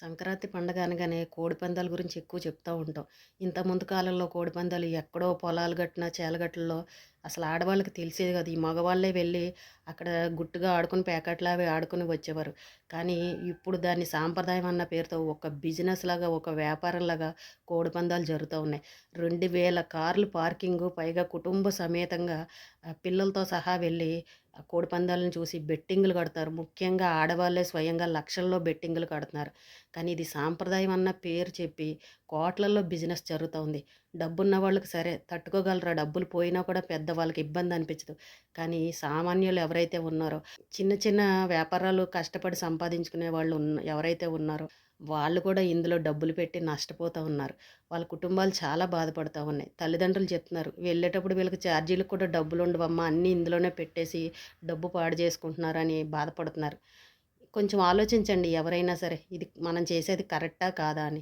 సంక్రాంతి పండగ అనగానే కోడిపందాల గురించి ఎక్కువ చెప్తూ ఉంటాం. ఇంత ముందు కాలంలో కోడిపందాలు ఎక్కడో పొలాలు గట్టున, చేలగట్టుల్లో అసలు ఆడవాళ్ళకి తెలిసేది కాదు. ఈ మగవాళ్ళే వెళ్ళి అక్కడ గుట్టుగా ఆడుకొని ప్యాకెట్‌లు అవి ఆడుకొని వచ్చేవారు. కానీ ఇప్పుడు దాన్ని సాంప్రదాయం అన్న పేరుతో ఒక బిజినెస్ లాగా, ఒక వ్యాపారంలాగా కోడిపందాలు జరుగుతూ ఉన్నాయి. 2000 కార్లు పార్కింగు, పైగా కుటుంబ సమేతంగా పిల్లలతో సహా వెళ్ళి ఆ కోడిపందాలను చూసి బెట్టింగులు కడతారు. ముఖ్యంగా ఆడవాళ్ళే స్వయంగా లక్షల్లో బెట్టింగులు కడుతున్నారు. కానీ ఇది సాంప్రదాయం అన్న పేరు చెప్పి కోట్లల్లో బిజినెస్ జరుగుతూ ఉంది. డబ్బున్న వాళ్ళకి సరే తట్టుకోగలరా, డబ్బులు పోయినా కూడా పెద్ద వాళ్ళకి ఇబ్బంది అనిపించదు. కానీ సామాన్యులు ఎవరైతే ఉన్నారో, చిన్న చిన్న వ్యాపారాలు కష్టపడి సంపాదించుకునే వాళ్ళు ఎవరైతే ఉన్నారో వాళ్ళు కూడా ఇందులో డబ్బులు పెట్టి నష్టపోతూ ఉన్నారు. వాళ్ళ కుటుంబాలు చాలా బాధపడతా ఉన్నాయి. తల్లిదండ్రులు చెప్తున్నారు, వెళ్ళేటప్పుడు వీళ్ళకి ఛార్జీలకు కూడా డబ్బులు ఉండవమ్మా, అన్నీ ఇందులోనే పెట్టేసి డబ్బు పాడు చేసుకుంటున్నారని బాధపడుతున్నారు. కొంచెం ఆలోచించండి ఎవరైనా సరే, ఇది మనం చేసేది కరెక్టా కాదా అని.